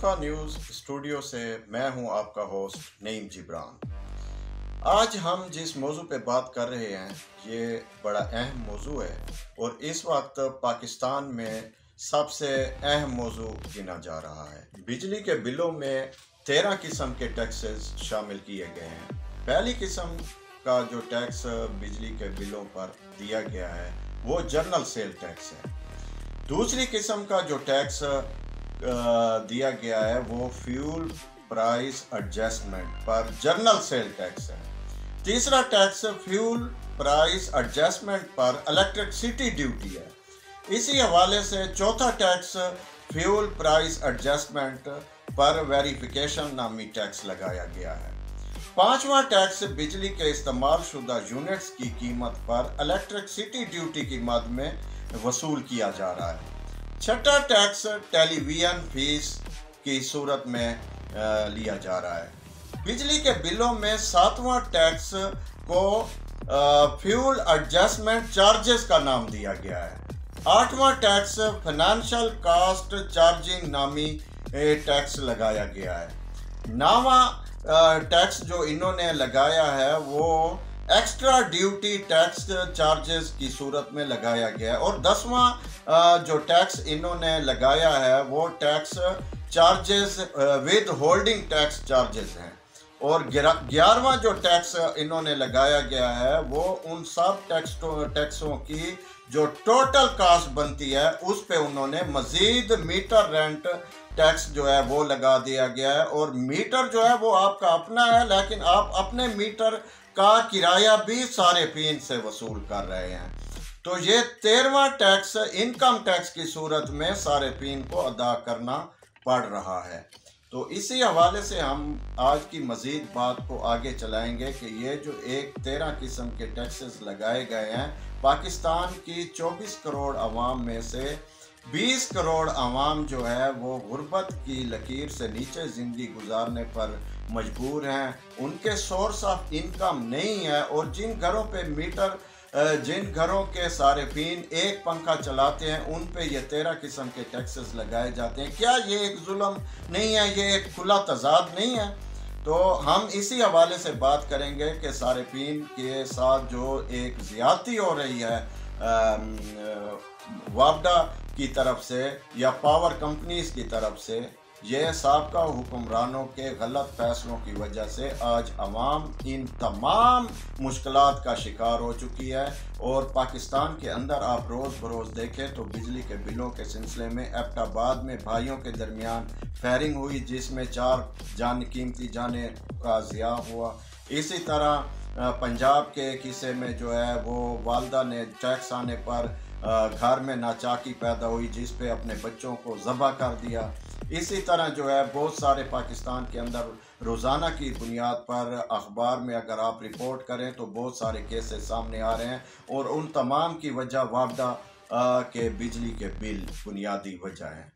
Mustafa news studio से मैं हूं आपका होस्ट नईम जिब्रान। आज हम जिस मौजू पे बात कर रहे हैं ये बड़ा अहम मौजू है और इस वक्त पाकिस्तान में सबसे अहम मौजू गिना जा रहा है। बिजली के बिलों में 13 किस्म के टैक्सेस शामिल किए गए हैं। पहली किस्म का जो टैक्स बिजली के बिलों पर दिया गया है वो जनरल सेल टैक्स है। दूसरी किस्म का जो टैक्स दिया गया है वो फ्यूल प्राइस एडजस्टमेंट पर जनरल सेल टैक्स है। तीसरा टैक्स फ्यूल प्राइस एडजस्टमेंट पर इलेक्ट्रिसिटी ड्यूटी है। इसी हवाले से चौथा टैक्स फ्यूल प्राइस एडजस्टमेंट पर वेरिफिकेशन नामी टैक्स लगाया गया है। पांचवा टैक्स बिजली के इस्तेमाल शुदा यूनिट्स की कीमत पर इलेक्ट्रिसिटी ड्यूटी की मद में वसूल किया जा रहा है। छठा टैक्स टेलीविजन फीस की सूरत में लिया जा रहा है। बिजली के बिलों में सातवां टैक्स को फ्यूल एडजस्टमेंट चार्जेस का नाम दिया गया है। आठवां टैक्स फाइनेंशियल कास्ट चार्जिंग नामी टैक्स लगाया गया है। नौवां टैक्स जो इन्होंने लगाया है वो एक्स्ट्रा ड्यूटी टैक्स चार्जेस की सूरत में लगाया गया है। और 10वां जो टैक्स इन्होंने लगाया है वो tax charges with holding tax charges हैं। और 11वां जो टैक्स इन्होंने लगाया गया है वो उन सब टैक्सों की जो टोटल कास्ट बनती है उस पे उन्होंने मजीद मीटर रेंट टैक्स जो है वो लगा दिया गया है। और मीटर जो है वो आपका अपना है, लेकिन आप अपने मीटर का किराया भी सारेफीन से वसूल कर रहे हैं। तो ये 13वां टैक्स इनकम टैक्स की सूरत में सारेफीन को अदा करना पड़ रहा है। तो इसी हवाले से हम आज की मज़ीद बात को आगे चलाएंगे कि ये जो 13 किस्म के टैक्सेस लगाए गए हैं, पाकिस्तान की 24 करोड़ आवाम में से 20 करोड़ आवाम जो है वो गुर्बत की लकीर से नीचे ज़िंदगी गुजारने पर मजबूर हैं। उनके सोर्स ऑफ इनकम नहीं है और जिन घरों के सारेफीन एक पंखा चलाते हैं उन पे ये 13 किस्म के टैक्सेस लगाए जाते हैं। क्या ये एक जुल्म नहीं है, ये एक खुला तजाद नहीं है? तो हम इसी हवाले से बात करेंगे कि सारेफीन के साथ जो एक ज़्यादती हो रही है वापडा की तरफ से या पावर कंपनीज की तरफ से, ये साबका हुक्मरानों के गलत फैसलों की वजह से आज अवाम इन तमाम मुश्किलात का शिकार हो चुकी है। और पाकिस्तान के अंदर आप रोज़ बरोज़ देखें तो बिजली के बिलों के सिलसिले में एबटाबाद में भाइयों के दरमियान फायरिंग हुई जिसमें 4 कीमती जाने का ज़िया हुआ। इसी तरह पंजाब के एक हिस्से में जो है वो वालदा ने टैक्स आने पर घर में नाचाकी पैदा हुई जिस पे अपने बच्चों को ज़बह कर दिया। इसी तरह जो है बहुत सारे पाकिस्तान के अंदर रोज़ाना की बुनियाद पर अखबार में अगर आप रिपोर्ट करें तो बहुत सारे केसेस सामने आ रहे हैं और उन तमाम की वजह वापडा के बिजली के बिल बुनियादी वजह है।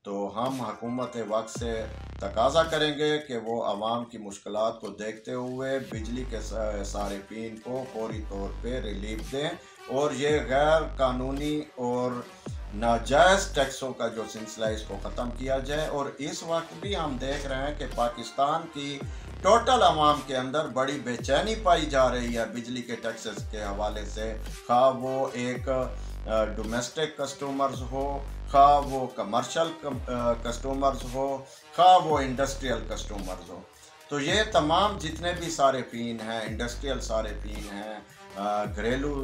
तो हम हुकूमत वक्त से तकाजा करेंगे कि वो आवाम की मुश्किलात को देखते हुए बिजली के सारेफीन को फौरी तौर पे रिलीफ दें और ये गैर कानूनी और नाजायज़ टैक्सों का जो सिलसिला इसको ख़त्म किया जाए। और इस वक्त भी हम देख रहे हैं कि पाकिस्तान की टोटल आवाम के अंदर बड़ी बेचैनी पाई जा रही है बिजली के टैक्सेस के हवाले से, खा वो एक डोमेस्टिक कस्टमर्स हो, खा वो कमर्शियल कस्टमर्स हो, खा वो इंडस्ट्रियल कस्टमर्स हो। तो ये तमाम जितने भी सारेफीन हैं, इंडस्ट्रियल सारेफीन हैं, घरेलू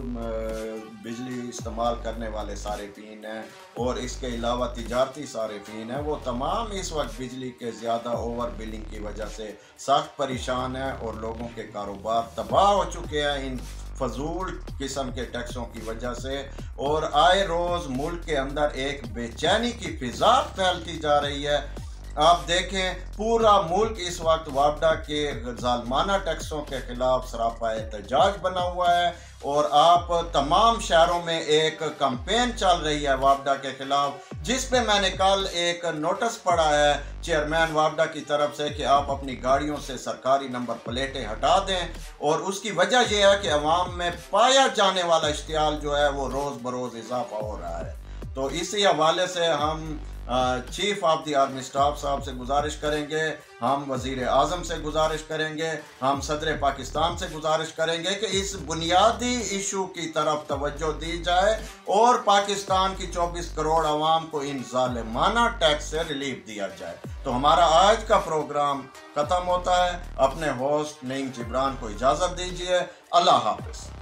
बिजली इस्तेमाल करने वाले सारेफीन हैं और इसके अलावा तिजारती सारेफीन हैं, वो तमाम इस वक्त बिजली के ज़्यादा ओवर बिलिंग की वजह से सख्त परेशान हैं और लोगों के कारोबार तबाह हो चुके हैं इन फजूल किस्म के टैक्सों की वजह से। और आए रोज़ मुल्क के अंदर एक बेचैनी की फिजा फैलती जा रही है। आप देखें पूरा मुल्क इस वक्त वापडा के जालमाना टैक्सों के खिलाफ सरापा एहतजाज बना हुआ है और आप तमाम शहरों में एक कैंपेन चल रही है वापडा के खिलाफ, जिस पे मैंने कल एक नोटिस पढ़ा है चेयरमैन वापडा की तरफ से कि आप अपनी गाड़ियों से सरकारी नंबर प्लेटें हटा दें। और उसकी वजह यह है कि अवाम में पाया जाने वाला इश्तियाल जो है वो रोज़ बरोज़ इजाफा हो रहा है। तो इसी हवाले से हम chief of the army staff साहब से गुजारिश करेंगे, हम वज़ीर आज़म से गुजारिश करेंगे, हम सदर पाकिस्तान से गुजारिश करेंगे कि इस बुनियादी इशू की तरफ तवज्जो दी जाए और पाकिस्तान की 24 करोड़ आवाम को इन ज़ालिमाना टैक्स से रिलीफ दिया जाए। तो हमारा आज का प्रोग्राम ख़त्म होता है। अपने होस्ट नईम जिब्रान को इजाज़त दीजिए। अल्लाह हाफ़िज़।